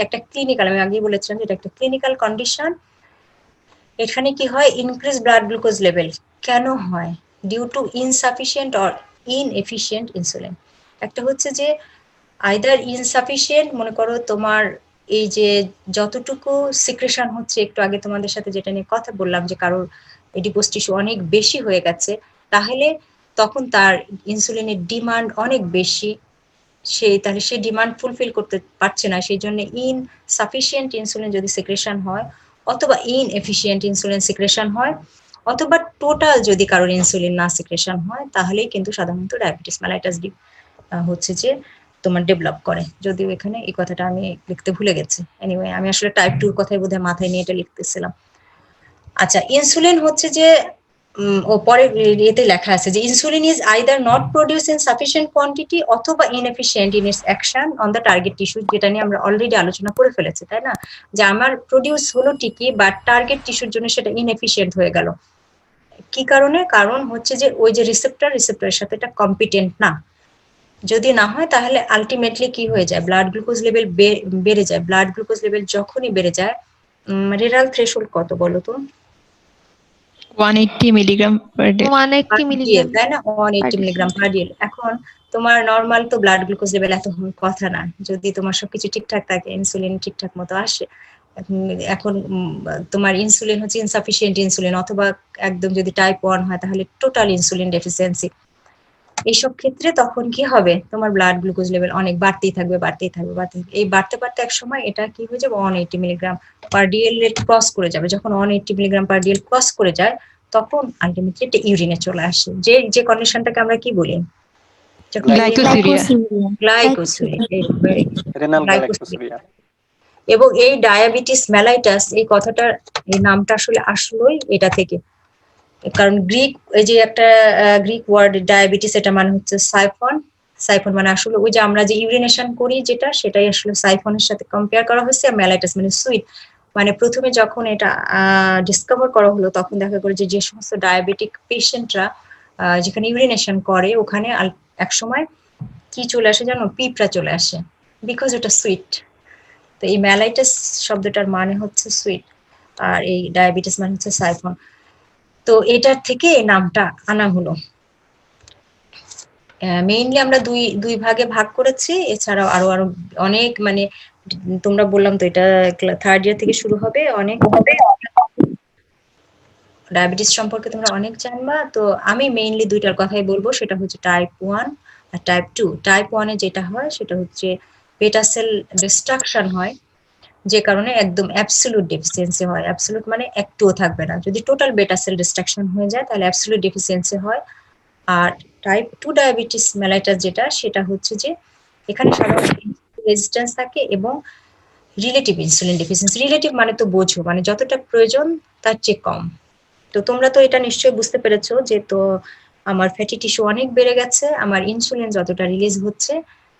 একটা ক্লিনিক্যাল, আমি আগেই বলেছিলাম এটা একটা ক্লিনিক্যাল কন্ডিশন। এখানে কি হয়, ইনক্রিজ ব্লাড গ্লুকোজ লেভেল কেন হয়? Due to insufficient or inefficient insulin. একটা হচ্ছে যে আইদার ইনসাফিসিয়েন্ট, মনে করো তোমার এই যে যতটুকু সিক্রেশন হচ্ছে, একটু আগে তোমাদের সাথে যেটা নিয়ে কথা বললাম যে কারোর এডিপোজ টিস্যু অনেক বেশি হয়ে গেছে, তাহলে তখন তার ইনসুলিনের ডিমান্ড অনেক বেশি, তাহলে সে ডিমান্ড ফুলফিল করতে পারছে না, সেই জন্য ইনসাফিসিয়েন্ট ইনসুলিন যদি সিক্রেশন হয়, অথবা ইনএফিসিয়েন্ট ইনসুলিন সিক্রেশন হয়, অথবা টোটাল যদি কারোর ইনসুলিন না সিক্রেশন হয়, তাহলেই কিন্তু সাধারণত ডায়াবেটিস মেলাইটাস হচ্ছে যে তোমার ডেভেলপ করে। যদিও এখানে এই কথাটা আমি লিখতে ভুলে গেছি, এনিওয়ে আমি আসলে টাইপ 2 এর কথাই বোধহয় মাথায় নিয়ে এটা লিখতেছিলাম। আচ্ছা, ইনসুলিন হচ্ছে যে ও পরে এতে লেখা আছে যে insulin is either not produce in sufficient quantity অথবা inefficient in its action on the target tissue, যেটা নিয়ে আমরা অলরেডি আলোচনা করে ফেলেছি, তাই না? যে আমার প্রডিউস হলো ঠিকই, বাট টার্গেট টিস্যুর জন্য সেটা ইনএফিসিয়েন্ট হয়ে গেল। কি কারণে? কারণ হচ্ছে যে ওই যে রিসেপ্টরের সাথে এটা কম্পিটেন্ট না। যদি না হয় তাহলে আলটিমেটলি কি হয়ে যায়, ব্লাড গ্লুকোজ লেভেল বেড়ে যায়। ব্লাড গ্লুকোজ লেভেল যখনই বেড়ে যায়, রেনাল থ্রেশহোল্ড কত বলো তো? 180 মিলিগ্রাম পার ডে। 180 মিলিগ্রাম, তাই না, 180 মিলিগ্রাম পার ডে। এখন তোমার নর্মাল তো ব্লাড গ্লুকোজ লেভেল এত হওয়ার কথা না, যদি তোমার সবকিছু ঠিকঠাক থাকে, ইনসুলিন ঠিকঠাক মতো আসে। এখন তোমার ইনসুলিন হচ্ছে ইনসাফিসিয়েন্ট ইনসুলিন, অথবা একদম যদি টাইপ 1 হয় তাহলে টোটাল ইনসুলিন ডেফিসিয়েন্সি। এইসব ক্ষেত্রে তখন কি হবে, তোমার ব্লাড গ্লুকোজ লেভেল অনেক বাড়তেই থাকবে, এই বাড়তে বাড়তে এক সময় এটা কি হয়ে যাবে, 180 মিলিগ্রাম পার ডিএল ক্রস করে যাবে। যখন 180 মিলিগ্রাম পার ডিএল ক্রস করে যায়, তখন আলটিমেটলি এটা ইউরিনে চলে আসে। যে কন্ডিশনটাকে আমরা কি বলি, গ্লাইকোসিরিয়া। এবং এই ডায়াবেটিস মেলাইটাস, এই কথাটার এই নামটা আসলেই এটা থেকে, কারণ গ্রিক, এই যে একটা গ্রিক ওয়ার্ড ডায়াবেটিস, এটা মানে হচ্ছে সাইফন। সাইফন মানে আসলে ওই যে আমরা যে ইউরিনেশন করি যেটা, সেটাই আসলে সাইফনের সাথে কম্পেয়ার করা হয়েছে। আর মেলাইটাস মানে সুইট। মানে প্রথমে যখন এটা ডিসকভার করা হলো, তখন দেখা গেল যে সমস্ত ডায়াবেটিক পেশেন্টরা যেখানে ইউরিনেশন করে, ওখানে এক সময় কি চলে আসে জানো, পিঁপড়া চলে আসে, বিকজ ওটা সুইট। তো এই মেলাইটাস শব্দটার মানে হচ্ছে সুইট, আর এই ডায়াবেটিস মানে হচ্ছে সাইফন। তো এটার থেকে এই নামটা আনা হলো। মেইনলি আমরা দুই ভাগে ভাগ করেছি, এছাড়াও আরো অনেক, মানে তোমরা বললাম তো এটা 3rd ইয়ার থেকে শুরু হবে, অনেক ডায়াবেটিস সম্পর্কে তোমরা অনেক জানবা। তো আমি মেইনলি দুইটার কথাই বলবো, সেটা হচ্ছে টাইপ 1 আর টাইপ 2। টাইপ 1 এ যেটা হয় সেটা হচ্ছে বেটা সেল ডিস্ট্রাকশন হয়, যে কারণে একদম অ্যাবসলিউট ডেফিসিয়েন্সি হয়। অ্যাবসলিউট মানে একটুও থাকবে না। যদি টোটাল বেটা সেল ডিস্ট্রাকশন হয়ে যায় তাহলে অ্যাবসলিউট ডেফিসিয়েন্সি হয়। আর টাইপ 2 ডায়াবেটিস মেলাইটাস যেটা, সেটা হচ্ছে যে এখানে সাধারণত রেজিস্ট্যান্স থাকে এবং রিলেটিভ ইনসুলিন ডেফিসিয়েন্সি। রিলেটিভ মানে তো বোঝো, মানে যতটা প্রয়োজন তার চেয়ে কম। তো তোমরা তো এটা নিশ্চয়ই বুঝতে পেরেছো যে, তো আমার ফ্যাটি টিস্যু অনেক বেড়ে গেছে, আমার ইনসুলিন যতটা রিলিজ হচ্ছে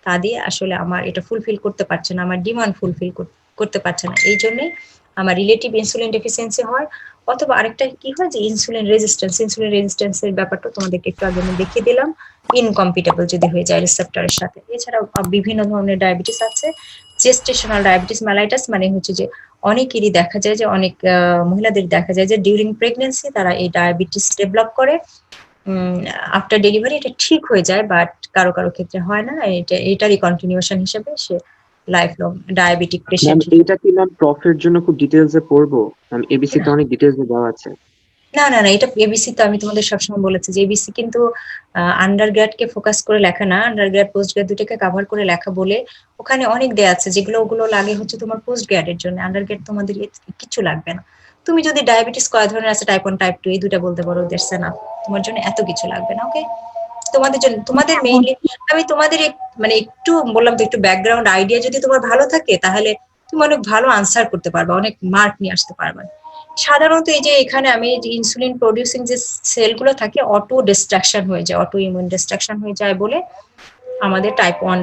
তা দিয়ে আসলে আমার এটা ফুলফিল করতে পারছে না, আমার ডিমান্ড ফুলফিল করতে পারছে না। এই জন্যই আমার রিলেটিভ ইনসুলিন ডেফিসিয়েন্সি হয়। অথবা আরেকটা কি হয় যে ইনসুলিন রেজিস্ট্যান্সের ব্যাপারটা তোমাদেরকে একটু আগে আমি দেখিয়ে দিলাম, ইনকম্পিটেবল যদি হয়ে যায় রিসেপ্টরের সাথে। এছাড়াও বিভিন্ন ধরনের ডায়াবেটিস আছে। জেস্টেশনাল ডায়াবেটিস মেলাইটাস মানে হচ্ছে যে অনেকেরই দেখা যায় যে, অনেক মহিলাদের দেখা যায় যে ডিউরিং প্রেগনেন্সি তারা এই ডায়াবেটিস ডেভেলপ করে। আফটার ডেলিভারি এটা ঠিক হয়ে যায়, বাট কারো কারো ক্ষেত্রে হয় না। এটারই কন্টিনিউশন হিসেবে সে লাইফ লং ডায়াবেটিক পেশেন্ট। এটা কি ম্যাম প্রফের জন্য খুব ডিটেইলসে পড়বো? এবিসি তে অনেক ডিটেইলসে দেওয়া আছে। না, এটা এবিসি তো আমি তোমাদের সবসময় বলেছি যে এবিসি কিন্তু আন্ডার কে ফোকাস করে লেখা না, আন্ডার গ্রেড পোস্ট গ্রেড দুটোকে কভার করে লেখা বলে ওখানে অনেক দেয়া আছে, যেগুলো ওগুলো লাগে হচ্ছে তোমার পোস্ট গ্রেডের জন্য। আন্ডার গ্রেড তোমাদের কিছু লাগবে না। তুমি যদি ডায়াবেটিস কয় ধরনের আছে, টাইপ 1 টাইপ 2 এই দুটো বলতে পারো, দ্যাটস এনাফ। তোমার জন্য এত কিছু লাগবে না। ওকে, তোমাদের জন্য, তোমাদের মেইনলি আমি তোমাদের মানে একটু বললাম তো, একটু ব্যাকগ্রাউন্ড আইডিয়া যদি তোমার ভালো থাকে, তাহলে তুমি অনেক ভালো আনসার করতে পারবে, অনেক মার্ক নিয়ে আসতে পারবে। সাধারণত এই যে এখানে আমি যে ইনসুলিন প্রডিউসিং যে সেলগুলো থাকে, অটো ডিস্ট্রাকশন হয়ে যায়, অটো ইমিউন ডিস্ট্রাকশন হয়ে যায় বলে আমাদের টাইপ 1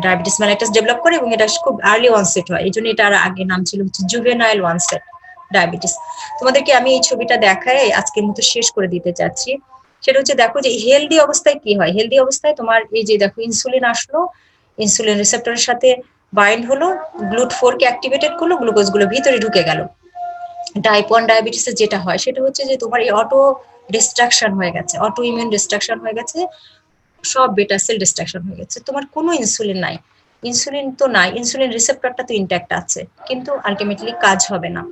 ডায়াবেটিস মেলাইটাস ডেভেলপ করে, এবং এটা খুব আর্লি অনসেট হয়। এই জন্য এটার আগে নাম ছিল হচ্ছে জুভেনাইল অনসেট ডায়াবেটিস। তোমাদেরকে আমি এই ছবিটা দেখায় আজকের মতো শেষ করে দিতে চাচ্ছি। সেটা হচ্ছে, দেখো যে হেলদি অবস্থায় কি হয়। হেলদি অবস্থায় তোমার এই যে দেখো ইনসুলিন আসলো, ইনসুলিন রিসেপ্টরের সাথে বাইন্ড হলো, GLUT4 কে অ্যাক্টিভেটেড করলো, গ্লুকোজ গুলো ভিতরে ঢুকে গেল। টাইপ 1 ডায়াবেটিসে যেটা হয় সেটা হচ্ছে যে তোমার এই অটো ডিস্ট্রাকশন হয়ে গেছে, অটো ইমিউন ডিস্ট্রাকশন হয়ে গেছে, সব বেটা সেল ডিস্ট্রাকশন হয়ে গেছে, তোমার কোনো ইনসুলিন নাই। ইনসুলিন তো নাই, ইনসুলিন রিসেপ্টরটা তো ইনট্যাক্ট আছে, কিন্তু আলটিমেটলি কাজ হবে না।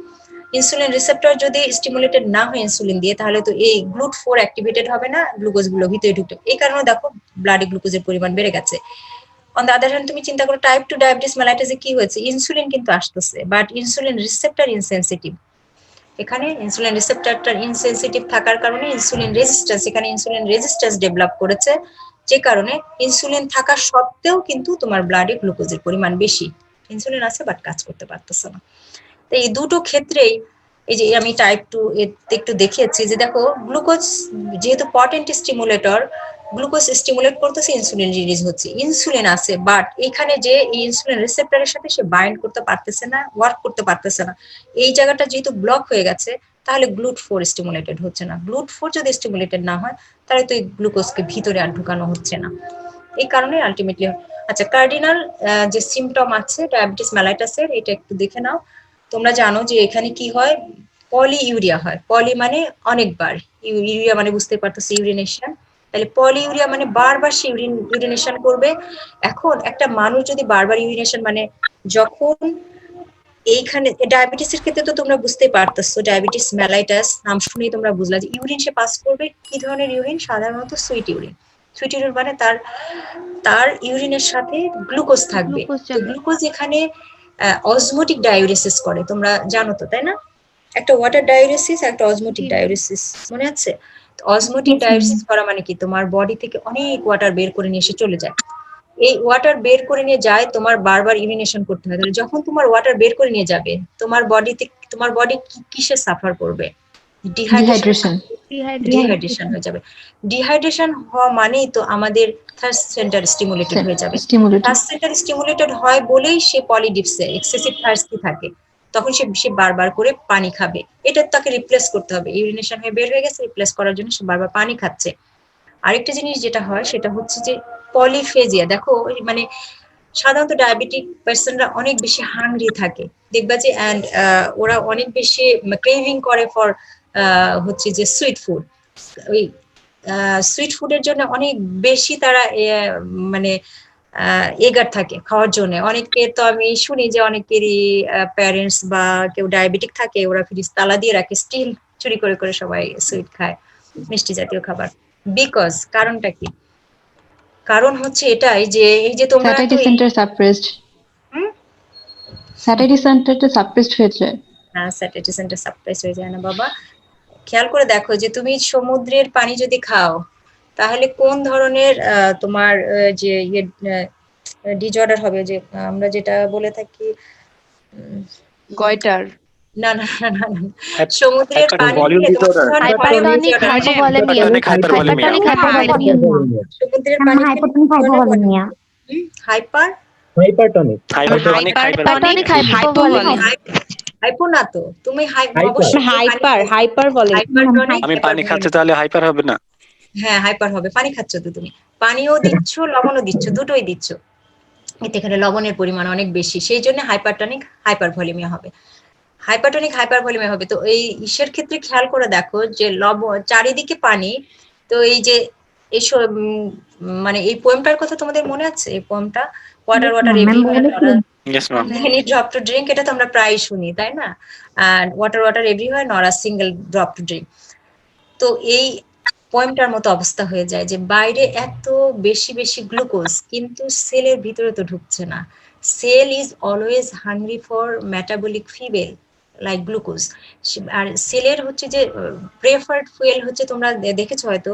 ইনসুলিন রিসেপ্টর যদি স্টিমুলেটেড না হয় ইনসুলিন দিয়ে, তাহলে তো এই GLUT4 অ্যাক্টিভেটেড হবে না, গ্লুকোজ গুলো ভিতরে ঢুকবে। এই কারণে দেখো ব্লাডে গ্লুকোজের পরিমাণ বেড়ে গেছে। অন দ্য আদার হ্যান্ড তুমি চিন্তা করো টাইপ 2 ডায়াবেটিস মেলাইটাসে কি হয়েছে, ইনসুলিন কিন্তু আসতেছে বাট ইনসুলিন রিসেপ্টর ইনসেনসিটিভ। এখানে ইনসুলিন রিসেপ্টরটা ইনসেনসিটিভ থাকার কারণে ইনসুলিন রেজিস্ট্যান্স, এখানে ইনসুলিন রেজিস্ট্যান্স ডেভেলপ করেছে, যে কারণে ইনসুলিন থাকা সত্ত্বেও কিন্তু তোমার ব্লাডে গ্লুকোজের পরিমাণ বেশি। ইনসুলিন আছে বাট কাজ করতে পারতেছে না। তো এই দুটো ক্ষেত্রেই এই যে আমি টাইপ 2 একটু দেখিয়েছি যে দেখো গ্লুকোজ যেহেতু পটেন্ট স্টিমুলেটর, গ্লুকোজ স্টিমুলেট করতেছে, ইনসুলিন রিলিজ হচ্ছে, ইনসুলিন আছে বাট এখানে যে ইনসুলিন রিসেপ্টরের সাথে সে বাইন্ড করতে পারতেছে না, ওয়ার্ক করতে পারতেছে না। এই জায়গাটা যেহেতু ব্লক হয়ে গেছে, তাহলে GLUT4 স্টিমুলেটেড হচ্ছে না। GLUT4 যদি স্টিমুলেটেড না হয়, তাহলে তো এই গ্লুকোজকে ভিতরে আর ঢুকানো হচ্ছে না। এই কারণে আলটিমেটলি, আচ্ছা কার্ডিনাল যে সিমটম আছে ডায়াবেটিস মেলাইটাসের, এটা একটু দেখে নাও। তোমরা জানো যে এখানে কি হয়, পলি ইউরিয়া হয়। পলি মানে অনেকবার, ইউরিয়া মানে বুঝতে পারতেছি ইউরিনেশন, তাহলে পলি ইউরিয়া মানে বারবার সে ইউরিনেশন করবে। এখন একটা মানুষ যদি বারবার ইউরিনেশন মানে যখন এইখানে ডায়াবেটিসের ক্ষেত্রে তো তোমরা বুঝতেই পারতেছো, ডায়াবেটিস মেলাইটাস নাম শুনেই তোমরা বুঝলা যে ইউরিন সে পাস করবে, কি ধরনের ইউরিন, সাধারণত সুইট ইউরিন। সুইট ইউরিন মানে তার তার ইউরিনের সাথে গ্লুকোজ থাকবে। গ্লুকোজ তো যাবে। গ্লুকোজ এখানে অসমোটিক ডায়োরেসিস করে, তোমরা জানো তো তাই না? একটা ওয়াটার ডায়োরেসিস, একটা অসমোটিক জি জি। ডায়োরেসিস, মনে আছে? Osmotic Yes, ডায়োরেসিস ma'am. করা মানে কি, তোমার বডি থেকে অনেক ওয়াটার বের করে নিয়ে এসে চলে যায়। এই ওয়াটার বের করে নিয়ে যায়, তোমার বারবার ইউরিনেশন করতে হয়। তাহলে যখন তোমার ওয়াটার বের করে নিয়ে যাবে, তোমার বডি কিসে সাফার করবে? Dehydration, Dehydration. ডিহাইড্রেশন হয়ে যাবে। ডিহাইড্রেশন হওয়া মানেই তো আমাদের থার্স্ট সেন্টার স্টিমুলেটেড হয়ে যাবে। স্টিমুলেটেড। থার্স্ট সেন্টার স্টিমুলেটেড হয় বলেই সে পলিডিপসে এক্সেসিভ থার্স্টি থাকে, তখন সে বারবার করে পানি খাবে। এটা তাকে রিপ্লেস করতে হবে, ইউরিনেশন হয়ে বের হয়ে গেছে, রিপ্লেস করার জন্য সে বারবার পানি খাচ্ছে। আরেকটা জিনিস যেটা হয় সেটা হচ্ছে যে পলিফেজিয়া। দেখো মানে সাধারণত ডায়াবেটিক পার্সনরা অনেক বেশি হাংরি থাকে, দেখবা যে অ্যান্ড ওরা অনেক বেশি ক্রেভিং করে ফর হচ্ছে যে সুইট ফুড। ওই সুইট ফুডের জন্য অনেক বেশি তারা মানে এগার থাকে খাওয়ার জন্য। অনেকে তো আমি শুনি যে অনেকেরই প্যারেন্টস বা কেউ ডায়াবেটিক থাকে, ওরা ফ্রিজ তালা দিয়ে রাখে, স্টিল চুরি করে করে সবাই সুইট খায়, মিষ্টি জাতীয় খাবার। বিকজ কারণটা কি? কারণ হচ্ছে এটাই যে এই যে তোমরা তো স্যাটাইটি সেন্টার সাপ্রেসড। হুম? স্যাটাইটি সেন্টারটা সাপ্রেসড হয়েছে। না, স্যাটাইটি সেন্টার সাপ্রেস হয়ে যায় না বাবা। খেয়াল করে দেখো যে তুমি সমুদ্রের পানি যদি খাও, তাহলে কোন ধরনের তোমার যে ইয়ে ডিজঅর্ডার হবে, যে আমরা যেটা বলে থাকি গয়টার। না না না না না, সমুদ্রের পানি ভলিউম খেলে তোমার ডিসঅর্ডার, কি ধরনের পানি Hypertonic disorder হয়? hypovolemia. Hypertonic Hypertonic hypervolemia. hypovolemia. সমুদ্রের Ma'am, পানি খেলে hypotonic কি ধরনের পানি? hypovolemia. Hyper Hypertonic. Hypertonic hypovolemia. Hypo না তো, তুমি Hyper. অবশ্যই হাইপার Hypervolemia. আমি পানি খাচ্ছি তাহলে হাইপার হবে না? হ্যাঁ হাইপার হবে। পানি খাচ্ছ তো তুমি, পানিও দিচ্ছ লবণও দিচ্ছ, দুটোই দিচ্ছ, এতে এখানে লবণের পরিমাণ অনেক বেশি, সেই জন্য হাইপারটনিক হাইপারভলিমিয়া হবে। হাইপারটনিক হাইপারভলিমিয়া হবে। তো এই ইসের ক্ষেত্রে খেয়াল করে দেখো যে লবণ চারিদিকে পানি। তো এই যে এইসব মানে এই পোয়েমটার কথা তোমাদের মনে আছে? এই পোয়েমটা water water Ma'am, everywhere, yes ma'am. many drop to drink, এটা তো আমরা প্রায় শুনি তাই না? আর water water everywhere not a single drop to drink. তো এই পয়েন্টটার মতো অবস্থা হয়ে যায় যে বাইরে এত বেশি বেশি গ্লুকোজ, কিন্তু সেলের ভিতরে তো ঢুকছে না। Cell is always hungry for metabolic fuel like glucose. আর সেলের হচ্ছে যে প্রেফার্ড ফুয়েল হচ্ছে, তোমরা দেখেছো হয়তো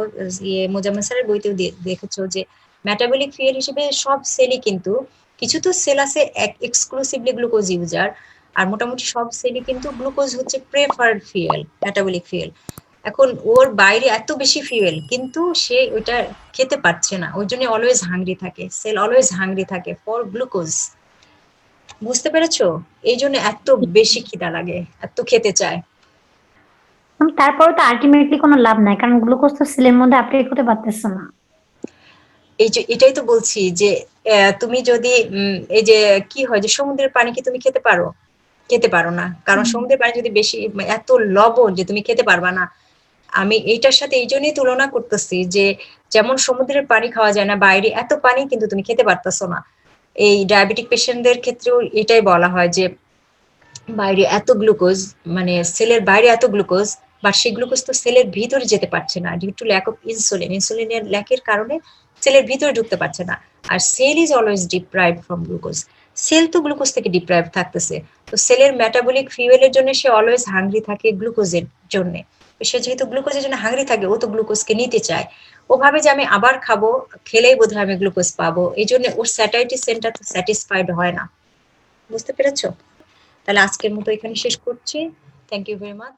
ইয়ে মোজাম্মেল স্যারের বইতেও দেখেছো যে মেটাবলিক ফুয়েল হিসেবে সব সেলই, কিন্তু কিছু তো সেল আছে এক্সক্লুসিভলি গ্লুকোজ ইউজার, আর মোটামুটি সব সেলই কিন্তু গ্লুকোজ হচ্ছে প্রেফার্ড ফুয়েল, মেটাবলিক ফুয়েল। এখন ওর বাইরে এত বেশি ফুয়েল, কিন্তু সে ওইটা খেতে পারছে না, ওই জন্য অলওয়েজ হাংরি থাকে, সেল অলওয়েজ হাংরি থাকে ফর গ্লুকোজ। বুঝতে পেরেছো? এই জন্য এত বেশি খিদা লাগে, এত খেতে চায়। তারপরে তো আলটিমেটলি কোনো লাভ নাই, কারণ গ্লুকোজ তো সেলের মধ্যে আপটেক হতে পারতেছে না। এই যে এটাই তো বলছি যে তুমি যদি এই যে কি হয় যে সমুদ্রের পানি কি তুমি খেতে পারো? খেতে পারো না, কারণ সমুদ্রের পানি যদি বেশি এত লবণ যে তুমি খেতে পারবা না। আমি এইটার সাথে এই জন্যই তুলনা করতেছি যে যেমন সমুদ্রের পানি খাওয়া যায় না, বাইরে এত পানি কিন্তু তুমি খেতে পারতেছো না। এই ডায়াবেটিক পেশেন্টদের ক্ষেত্রেও এটাই বলা হয় যে বাইরে এত গ্লুকোজ, মানে সেলের বাইরে এত গ্লুকোজ, বাট সেই গ্লুকোজ তো সেলের ভিতরে যেতে পারছে না due to lack of insulin. ইনসুলিনের ল্যাকের কারণে সেলের ভিতরে ঢুকতে পারছে না। আর cell is always deprive from glucose. Cell তো গ্লুকোজ থেকে ডিপ্রাইভ থাকতেছে, তো সেলের মেটাবলিক ফিউয়েলের জন্য সে অলওয়েজ হাংরি থাকে গ্লুকোজের জন্য। সে যেহেতু গ্লুকোজের জন্য হাংরি থাকে, ও তো গ্লুকোজকে নিতে চায়। ও ভাবে যে আমি আবার খাবো, খেলেই বোধহয় আমি গ্লুকোজ পাবো, এই জন্য ওর স্যাটাইটি সেন্টার তো স্যাটিসফাইড হয় না। বুঝতে পেরেছো? তাহলে আজকের মতো এখানে শেষ করছি। Thank you very much.